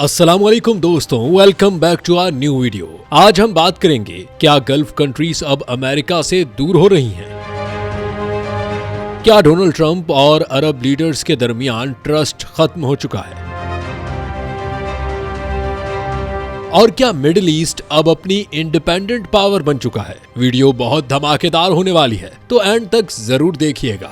अस्सलाम वालेकुम दोस्तों, welcome back to our new video. आज हम बात करेंगे क्या गल्फ कंट्रीज अब अमेरिका से दूर हो रही हैं? क्या डोनाल्ड ट्रंप और अरब लीडर्स के दरमियान ट्रस्ट खत्म हो चुका है? और क्या मिडिल ईस्ट अब अपनी इंडिपेंडेंट पावर बन चुका है? वीडियो बहुत धमाकेदार होने वाली है, तो एंड तक जरूर देखिएगा।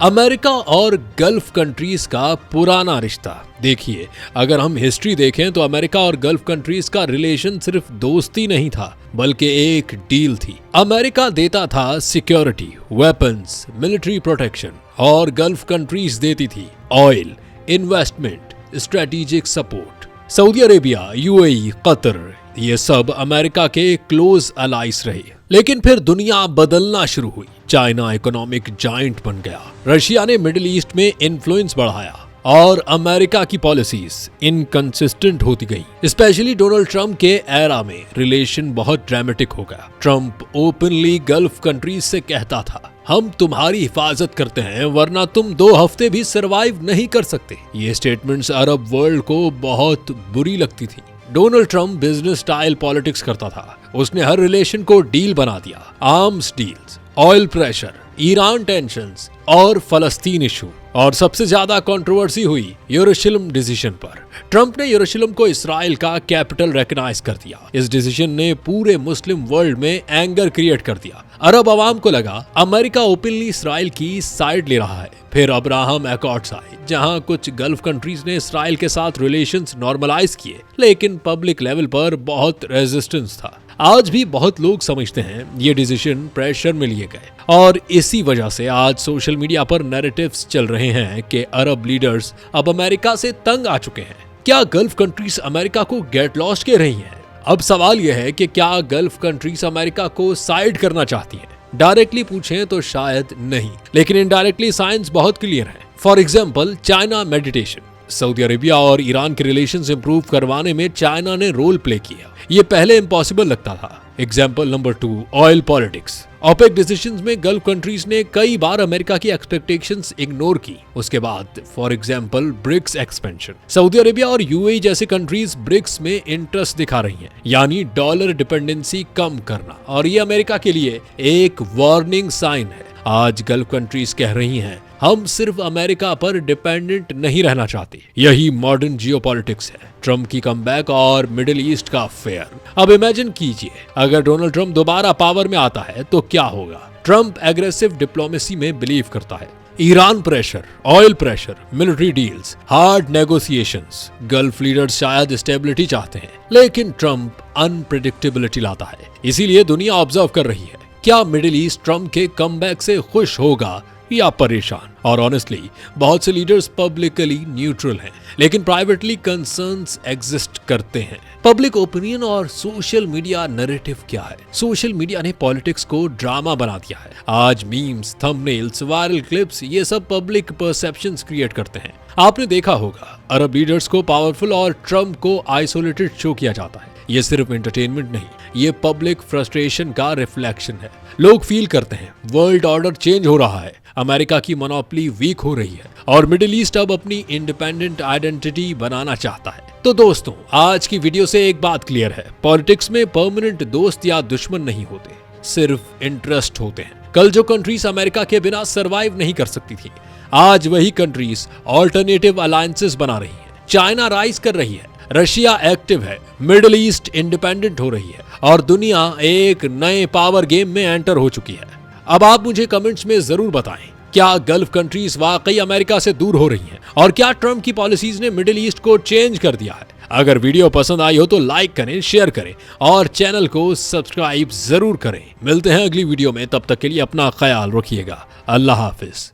अमेरिका और गल्फ कंट्रीज का पुराना रिश्ता देखिए, अगर हम हिस्ट्री देखें तो अमेरिका और गल्फ कंट्रीज का रिलेशन सिर्फ दोस्ती नहीं था, बल्कि एक डील थी। अमेरिका देता था सिक्योरिटी, वेपन्स, मिलिट्री प्रोटेक्शन, और गल्फ कंट्रीज देती थी oil, investment, strategic support. Saudi Arabia, UAE, Qatar, ये सब अमेरिका के क्लोज अलाइज रहे। लेकिन फिर दुनिया बदलना शुरू हुई। चाइना इकोनॉमिक जायंट बन गया, रशिया ने मिडिल ईस्ट में इन्फ्लुएंस बढ़ाया, और अमेरिका की पॉलिसीज इनकंसिस्टेंट होती गई। स्पेशली डोनाल्ड ट्रंप के एरा में रिलेशन बहुत ड्रामेटिक हो गया। ट्रंप ओपनली गल्फ कंट्रीज से कहता था, हम तुम्हारी हिफाजत करते हैं वरना तुम 2 हफ्ते भी सरवाइव नहीं कर सकते। ये स्टेटमेंट्स अरब वर्ल्ड को बहुत बुरी लगती थी। Donald Trump business style politics करता था। उसने हर रिलेशन को डील बना दिया। Arms deals, oil pressure, Iran tensions और फलस्तीन इशू। और सबसे ज्यादा कंट्रोवर्सी हुई यरूशलेम डिसीजन पर। ट्रंप ने यरूशलेम को इसराइल का कैपिटल रिकॉग्नाइज कर दिया। इस डिसीजन ने पूरे मुस्लिम वर्ल्ड में एंगर क्रिएट कर दिया। अरब अवाम को लगा अमेरिका ओपनली इसराइल की साइड ले रहा है। फिर अब्राहम अकॉर्ड्स आए, जहां कुछ गल्फ कंट्रीज ने इसराइल के साथ रिलेशंस नॉर्मलाइज किए, लेकिन पब्लिक लेवल पर बहुत रेजिस्टेंस था। आज भी बहुत लोग समझते हैं ये डिसीजन प्रेशर में लिए गए, और इसी वजह से आज सोशल मीडिया पर नैरेटिव्स चल रहे हैं कि अरब लीडर्स अब अमेरिका से तंग आ चुके हैं। क्या गल्फ कंट्रीज अमेरिका को गेट लॉस्ट कह रही हैं? अब सवाल यह है कि क्या गल्फ कंट्रीज अमेरिका को साइड करना चाहती हैं? डायरेक्टली पूछें तो शायद नहीं, लेकिन इनडायरेक्टली साइंस बहुत क्लियर है। For example, China meditation. Saudi Arabia और ईरान के रिलेशंस इंप्रूव करवाने में चाइना ने रोल प्ले किया। ये पहले इम्पॉसिबल लगता था। Example number 2, oil politics. OPEC decisions में गल्फ कंट्रीज ने कई बार अमेरिका की एक्सपेक्टेशंस इग्नोर की। उसके बाद for example BRICS expansion. Saudi Arabia और यूएई जैसे कंट्रीज ब्रिक्स में इंटरेस्ट दिखा रही हैं, यानी डॉलर डिपेंडेंसी कम करना, और ये अमेरिका के लिए एक वार्निंग साइन है। आज गल्फ कंट्रीज कह रही हैं, हम सिर्फ अमेरिका पर डिपेंडेंट नहीं रहना चाहते। यही मॉडर्न जियोपॉलिटिक्स है। ट्रंप की कमबैक और मिडिल ईस्ट का अफेयर। अब इमेजिन कीजिए, अगर डोनाल्ड ट्रंप दोबारा पावर में आता है तो क्या होगा? ट्रंप एग्रेसिव डिप्लोमेसी में बिलीव करता है। Iran pressure, oil pressure, military deals, hard negotiations. Gulf leaders शायद स्टेबिलिटी चाहते हैं, लेकिन ट्रंप अनप्रेडिक्टेबिलिटी लाता है। इसीलिए दुनिया ऑब्जर्व कर रही है। क्या मिडिल ईस्ट ट्रंप के कमबैक से खुश होगा या परेशान? और ऑनेस्टली बहुत से लीडर्स पब्लिकली न्यूट्रल हैं, लेकिन प्राइवेटली कंसर्न्स एग्जिस्ट करते हैं। पब्लिक ओपिनियन और सोशल मीडिया नैरेटिव क्या है? सोशल मीडिया ने पॉलिटिक्स को ड्रामा बना दिया है। आज मीम्स, थंबनेल्स, वायरल क्लिप्स, ये सब पब्लिक परसेप्शंस क्रिएट करते हैं। आपने देखा होगा, अरब लीडर्स को पावरफुल और ट्रंप को आइसोलेटेड शो किया जाता है। ये सिर्फ एंटरटेनमेंट नहीं, ये पब्लिक फ्रस्ट्रेशन का रिफ्लेक्शन है। लोग फील करते हैं वर्ल्ड ऑर्डर चेंज हो रहा है, अमेरिका की मोनोपोली वीक हो रही है, और मिडिल ईस्ट अब अपनी इंडिपेंडेंट आइडेंटिटी बनाना चाहता है। तो दोस्तों, आज की वीडियो से एक बात क्लियर है, पॉलिटिक्स में परमानेंट दोस्त या दुश्मन नहीं होते, सिर्फ इंटरेस्ट होते हैं। कल जो कंट्रीज अमेरिका के बिना सरवाइव नहीं कर सकती थी, आज वही कंट्रीज ऑल्टरनेटिव अलायंसेस बना रही है। चाइना राइज कर रही है, रशिया एक्टिव है, मिडिल ईस्ट इंडिपेंडेंट हो रही है, और दुनिया एक नए पावर गेम में एंटर हो चुकी है। अब आप मुझे कमेंट्स में जरूर बताएं, क्या गल्फ कंट्रीज वाकई अमेरिका से दूर हो रही हैं? और क्या ट्रंप की पॉलिसीज ने मिडिल ईस्ट को चेंज कर दिया है? अगर वीडियो पसंद आई हो तो लाइक करें, शेयर करें, और चैनल को सब्सक्राइब जरूर करें। मिलते हैं अगली वीडियो में, तब तक के लिए अपना ख्याल रखिएगा। अल्लाह हाफिज।